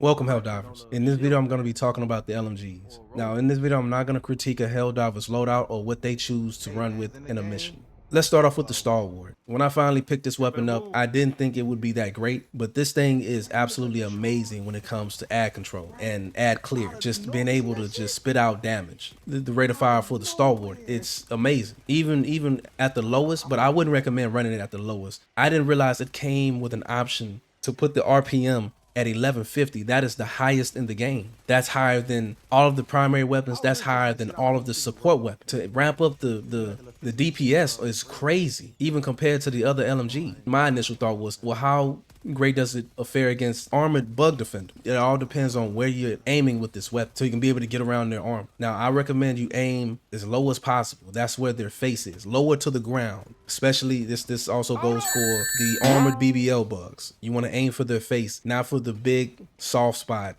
Welcome, Helldivers. In this video, I'm going to be talking about the LMGs. Now, in this video, I'm not going to critique a Helldivers loadout or what they choose to run with in a mission. Let's start off with the Stalwart. When I finally picked this weapon up, I didn't think it would be that great, but this thing is absolutely amazing when it comes to ad control and ad clear. Just being able to just spit out damage. The rate of fire for the Stalwart, it's amazing. Even at the lowest, but I wouldn't recommend running it at the lowest. I didn't realize it came with an option to put the RPM at 1150. That is the highest in the game. That's higher than all of the primary weapons. That's higher than all of the support weapons. To ramp up the DPS is crazy, even compared to the other LMG. My initial thought was, well, how great does it fare against armored bug defender? It all depends on where you're aiming with this weapon, so you can be able to get around their arm. Now, I recommend you aim as low as possible. That's where their face is, lower to the ground. Especially this also goes for the armored BBL bugs. You want to aim for their face, not for the big soft spot.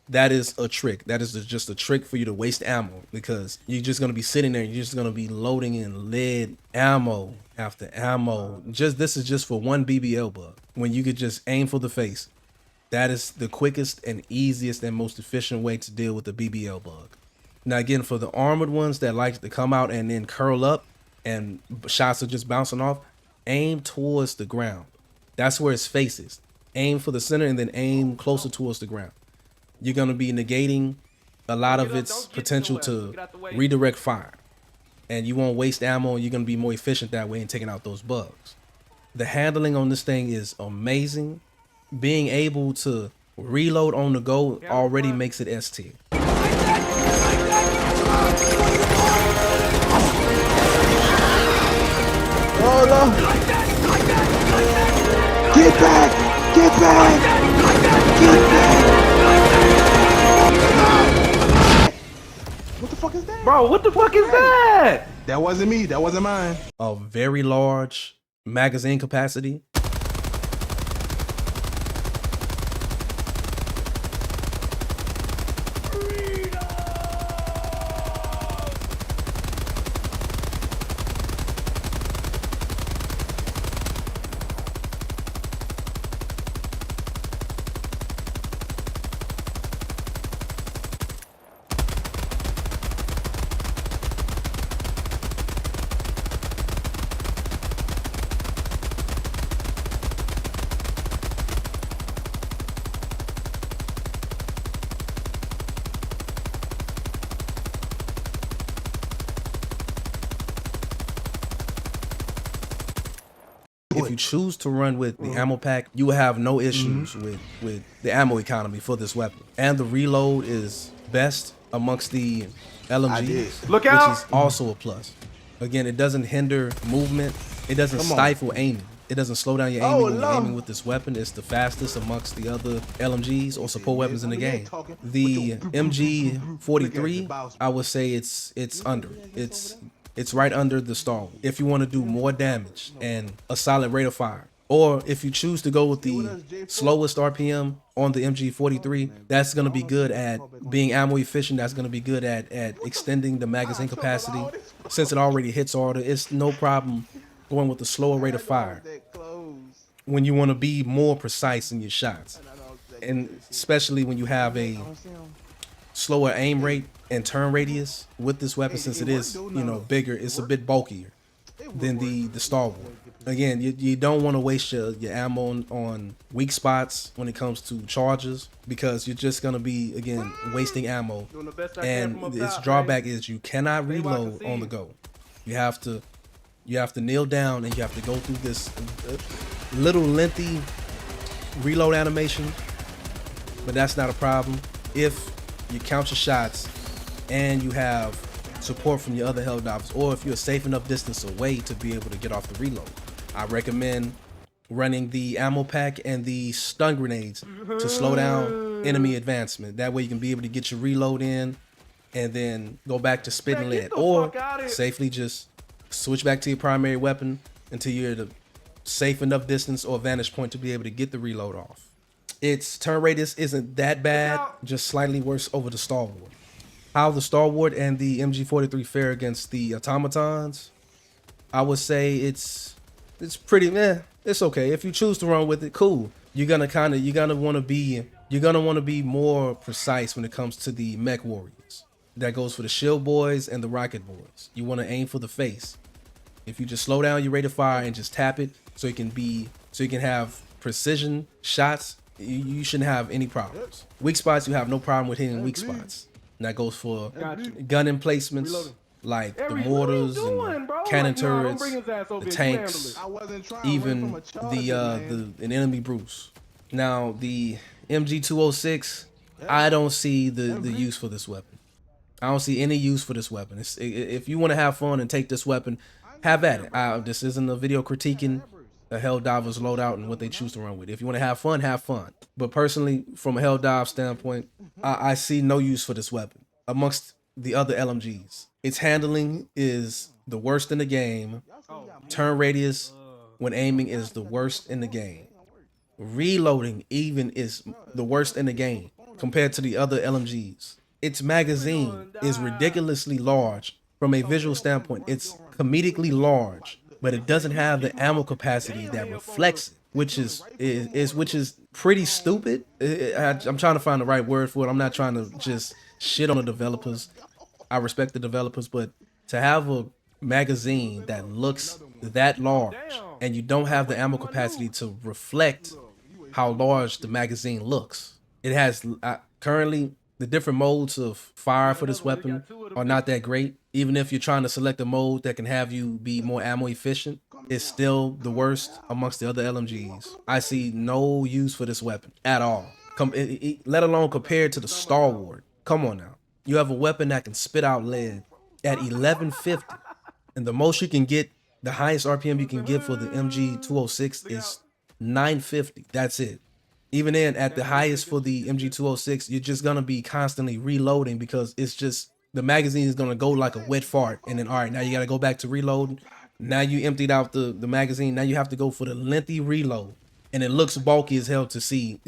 That is a trick. That is just a trick for you to waste ammo, because you're just going to be sitting there. You're just going to be loading in lead ammo after ammo. This is just for one BBL bug, when you could just aim for the face. That is the quickest and easiest and most efficient way to deal with the BBL bug. Now, again, for the armored ones that like to come out and then curl up and shots are just bouncing off, aim towards the ground. That's where his face is. Aim for the center and then aim closer towards the ground. You're going to be negating a lot of its potential to redirect fire, and you won't waste ammo, and you're going to be more efficient that way in taking out those bugs. The handling on this thing is amazing. Being able to reload on the go already makes it S tier. Oh no! Get back! Get back! Get back! What the fuck is that? Bro, what the fuck is that? That wasn't me. That wasn't mine. A very large magazine capacity. If you choose to run with the ammo pack, you will have no issues with the ammo economy for this weapon. And the reload is best amongst the LMGs, Look out! which is also a plus. Again, it doesn't hinder movement. It doesn't stifle aiming. It doesn't slow down your aiming when you're aiming with this weapon. It's the fastest amongst the other LMGs or support weapons in the game. The MG43, I would say it's under. It's right under the Stalwart. If you want to do more damage and a solid rate of fire, or if you choose to go with the slowest RPM on the MG43, that's going to be good at being ammo efficient. That's going to be good at extending the magazine capacity. Since it already hits order, it's no problem going with the slower rate of fire when you want to be more precise in your shots, and especially when you have a slower aim rate and turn radius with this weapon. Since it is, bigger, it's a bit bulkier than the Stalwart. Again, you don't want to waste your ammo on weak spots when it comes to charges, because you're just going to be, again, wasting ammo. And its drawback is you cannot reload on the go. You have to kneel down and you have to go through this little lengthy reload animation, but that's not a problem if you count your shots and you have support from your other Helldivers, or if you're a safe enough distance away to be able to get off the reload. I recommend running the ammo pack and the stun grenades to slow down enemy advancement. That way you can be able to get your reload in and then go back to spitting lead, or safely just switch back to your primary weapon until you're at a safe enough distance or vantage point to be able to get the reload off. Its turn radius isn't that bad, just slightly worse over the Stalwart. How the Stalwart and the MG43 fare against the automatons, I would say it's pretty meh. It's okay. If you choose to run with it, cool. You're gonna want to be You're gonna want to be more precise when it comes to the mech warriors. That goes for the shield boys and the rocket boys. You want to aim for the face. If you just slow down your rate of fire and just tap it, so you can have precision shots, you shouldn't have any problems. Weak spots, you have no problem with hitting weak spots. And that goes for gun emplacements like the mortars and cannon turrets, the tanks, even an enemy Bruce. Now the MG206, I don't see the use for this weapon. I don't see any use for this weapon. If you want to have fun and take this weapon, have at it. This isn't a video critiquing the Helldivers loadout and what they choose to run with. If you want to have fun, have fun. But personally, from a Helldive standpoint, I see no use for this weapon amongst the other LMGs. Its handling is the worst in the game. Turn radius when aiming is the worst in the game. Reloading even is the worst in the game compared to the other LMGs. Its magazine is ridiculously large from a visual standpoint. It's comedically large, but it doesn't have the ammo capacity that reflects it, which is pretty stupid. I'm trying to find the right word for it. I'm not trying to just shit on the developers. I respect the developers, but to have a magazine that looks that large and you don't have the ammo capacity to reflect how large the magazine looks. It has currently the different modes of fire for this weapon are not that great. Even if you're trying to select a mode that can have you be more ammo efficient, it's still the worst amongst the other LMGs. I see no use for this weapon at all. Let alone compared to the Stalwart. Come on now. You have a weapon that can spit out lead at 1150. And the most you can get, the highest RPM you can get for the MG206 is 950. That's it. Even then, at the highest for the MG206, you're just gonna be constantly reloading because it's just the magazine is gonna go like a wet fart. And then, all right, now you gotta go back to reloading. Now you emptied out the magazine. Now you have to go for the lengthy reload, and it looks bulky as hell to see.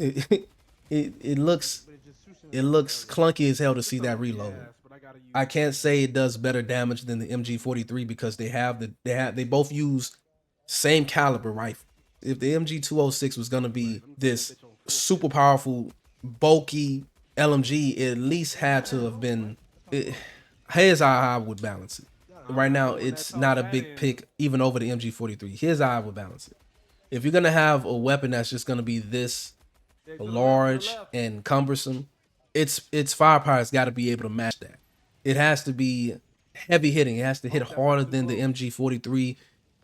It looks clunky as hell to see that reload. I can't say it does better damage than the MG43 because they both use same caliber rifle. If the MG206 was gonna be this super powerful, bulky LMG, it at least had to have been. Here's how I would balance it. Right now, it's not a big pick even over the MG43. Here's how I would balance it. If you're gonna have a weapon that's just gonna be this large and cumbersome, its firepower's got to be able to match that. It has to be heavy hitting. It has to hit harder than the MG43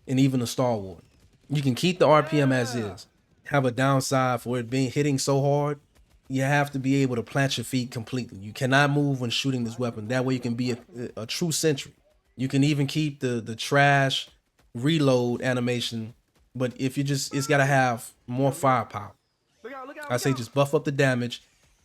and even the Stalwart. You can keep the RPM as is. Have a downside for it hitting so hard. You have to be able to plant your feet completely. You cannot move when shooting this weapon. That way you can be a true sentry. You can even keep the trash reload animation, but if it's got to have more firepower. I say just buff up the damage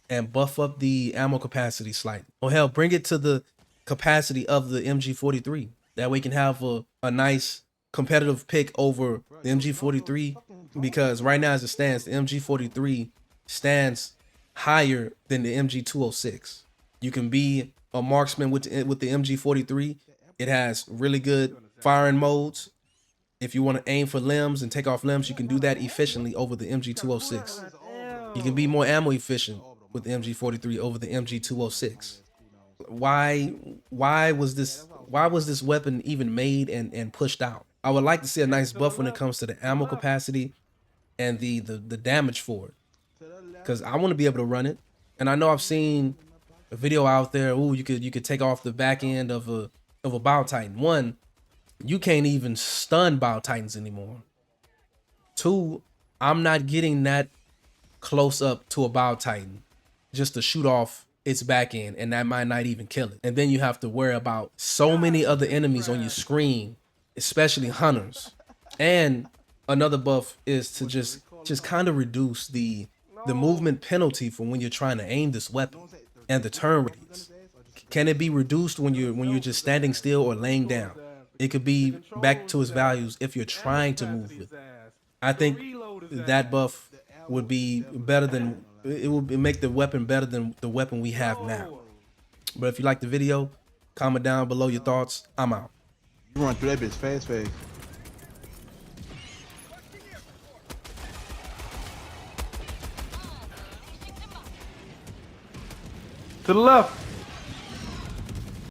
and buff up the ammo capacity slightly. Or hell, bring it to the capacity of the MG43. That way you can have a nice competitive pick over the MG43, because right now as it stands, the MG43 stands higher than the MG206. You can be a marksman with the MG43. It has really good firing modes. If you want to aim for limbs and take off limbs, you can do that efficiently over the MG206. You can be more ammo efficient with the MG43 over the MG206. Why was this weapon even made and pushed out? I would like to see a nice buff when it comes to the ammo capacity and the damage for it, because I want to be able to run it. And I know I've seen a video out there. Ooh, you could take off the back end of a Bio Titan. One, you can't even stun Bio Titans anymore. Two, I'm not getting that close up to a Bio Titan just to shoot off its back end, and that might not even kill it. And then you have to worry about so many other enemies on your screen, especially hunters. And another buff is to just kind of reduce the movement penalty for when you're trying to aim this weapon and the turn radius. Can it be reduced when you're just standing still or laying down? It could be back to its values if you're trying to move with it. I think that buff would be better than, it would make the weapon better than the weapon we have now. But if you like the video, comment down below your thoughts. I'm out. You run through that bitch fast. To the left.